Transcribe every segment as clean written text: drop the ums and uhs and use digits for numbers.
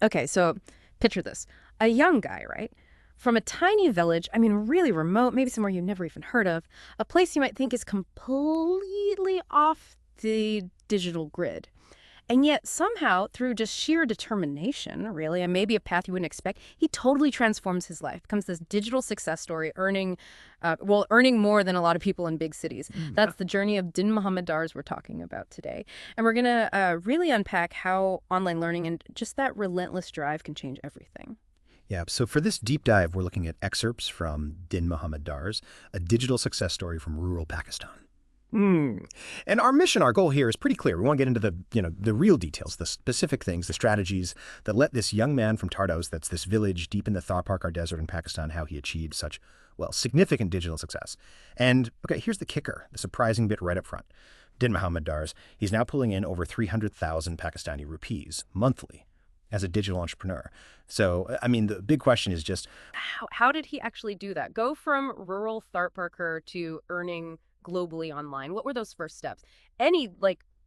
Okay, so picture this. A young guy, right? From a tiny village, I mean, really remote, maybe somewhere you've never even heard of, a place you might think is completely off the digital grid. And yet, somehow, through just sheer determination, really, and maybe a path you wouldn't expect, he totally transforms his life, becomes this digital success story, earning more than a lot of people in big cities. That's the journey of Din Mohammed Dars we're talking about today. And we're going to really unpack how online learning and just that relentless drive can change everything. Yeah, so for this deep dive, we're looking at excerpts from Din Mohammed Dars, a digital success story from rural Pakistan. And our goal here is pretty clear. We want to get into the real details, the specific things, the strategies that let this young man from Tardos, that's this village deep in the Thar Parkar Desert in Pakistan, how he achieved such, well, significant digital success. And, okay, here's the kicker, the surprising bit right up front. Din Mohammed Dars, he's now pulling in over 300,000 Pakistani rupees monthly as a digital entrepreneur. So, I mean, the big question is just... How did he actually do that? Go from rural Thar Parkar to earning globally online. What were those first steps? Any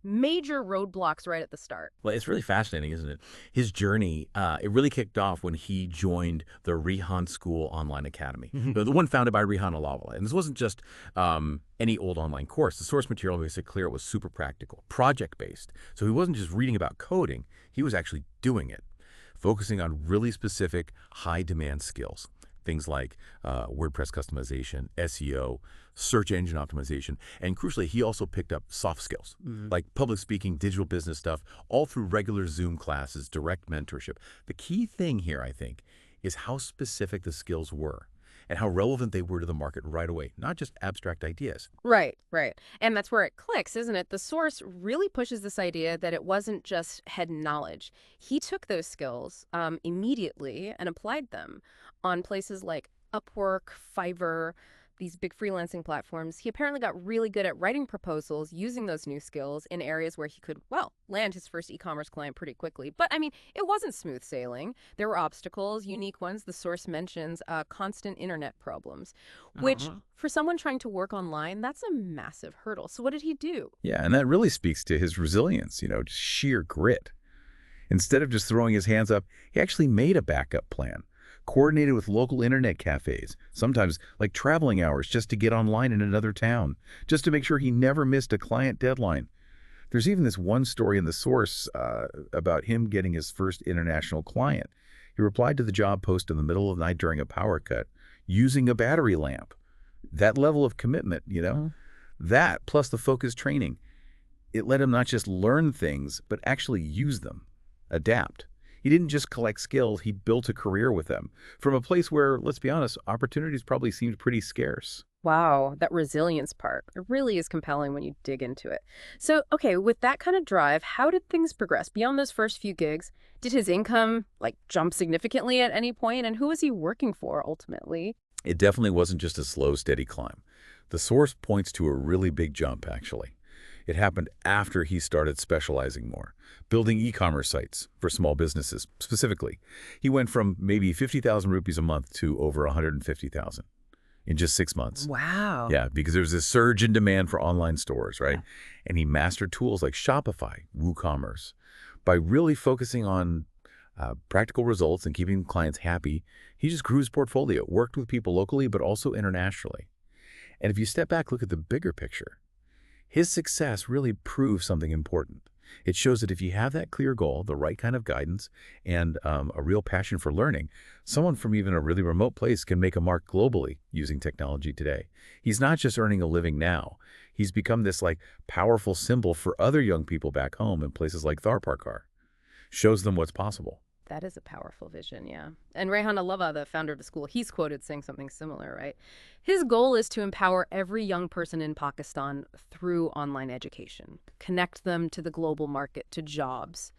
major roadblocks right at the start? Well, it's really fascinating, isn't it? His journey, it really kicked off when he joined the Rehan School Online Academy, the one founded by Rehan Allahwala. And this wasn't just any old online course. The source material makes it clear it was super practical, project-based. So he wasn't just reading about coding, he was actually doing it, focusing on really specific high-demand skills. Things like WordPress customization, SEO, search engine optimization, and crucially, he also picked up soft skills like public speaking, digital business stuff, all through regular Zoom classes, direct mentorship. The key thing here, I think, is how specific the skills were and how relevant they were to the market right away, not just abstract ideas. Right. And that's where it clicks, isn't it? The source really pushes this idea that it wasn't just head knowledge. He took those skills immediately and applied them on places like Upwork, Fiverr, these big freelancing platforms. He apparently got really good at writing proposals using those new skills in areas where he could, well, land his first e-commerce client pretty quickly. But, I mean, it wasn't smooth sailing. There were obstacles, unique ones. The source mentions constant internet problems, which for someone trying to work online, that's a massive hurdle. So what did he do? Yeah, and that really speaks to his resilience, just sheer grit. Instead of just throwing his hands up, he actually made a backup plan. Coordinated with local internet cafes, sometimes like traveling hours just to get online in another town, just to make sure he never missed a client deadline. There's even this one story in the source about him getting his first international client. He replied to the job post in the middle of the night during a power cut using a battery lamp. That level of commitment, that plus the focused training, it let him not just learn things, but actually use them, adapt. He didn't just collect skills, he built a career with them from a place where, let's be honest, opportunities probably seemed pretty scarce. Wow, that resilience part, it really is compelling when you dig into it. So, okay, with that kind of drive, how did things progress? Beyond those first few gigs, did his income jump significantly at any point? And who was he working for ultimately? It definitely wasn't just a slow, steady climb. The source points to a really big jump, actually. It happened after he started specializing more, building e-commerce sites for small businesses specifically. He went from maybe 50,000 rupees a month to over 150,000 in just 6 months. Wow. Yeah, because there was a surge in demand for online stores, right? And he mastered tools like Shopify, WooCommerce. By really focusing on practical results and keeping clients happy, he just grew his portfolio, worked with people locally, but also internationally. And if you step back, look at the bigger picture. His success really proves something important. It shows that if you have that clear goal, the right kind of guidance, and a real passion for learning, someone from even a really remote place can make a mark globally using technology today. He's not just earning a living now. He's become this powerful symbol for other young people back home in places like Thar Parkar. Shows them what's possible. That is a powerful vision, yeah. And Rehan Allahwala, the founder of the school, he's quoted saying something similar, right? His goal is to empower every young person in Pakistan through online education, connect them to the global market, to jobs.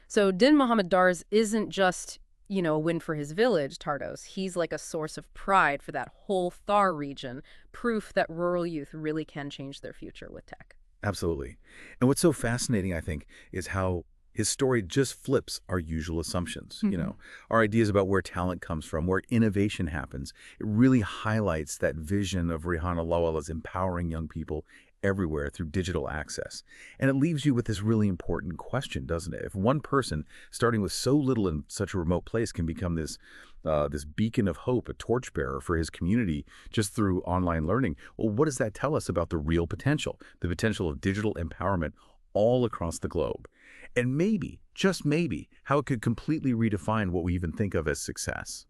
So Din Mohammed Dars isn't just, a win for his village, Tardos. He's like a source of pride for that whole Thar region, proof that rural youth really can change their future with tech. Absolutely. And what's so fascinating, I think, is how his story just flips our usual assumptions, our ideas about where talent comes from, where innovation happens. It really highlights that vision of Rehan Allahwala's empowering young people everywhere through digital access. And it leaves you with this really important question, doesn't it? If one person, starting with so little in such a remote place, can become this beacon of hope, a torchbearer for his community just through online learning, well, what does that tell us about the real potential, the potential of digital empowerment all across the globe? And maybe, just maybe, how it could completely redefine what we even think of as success.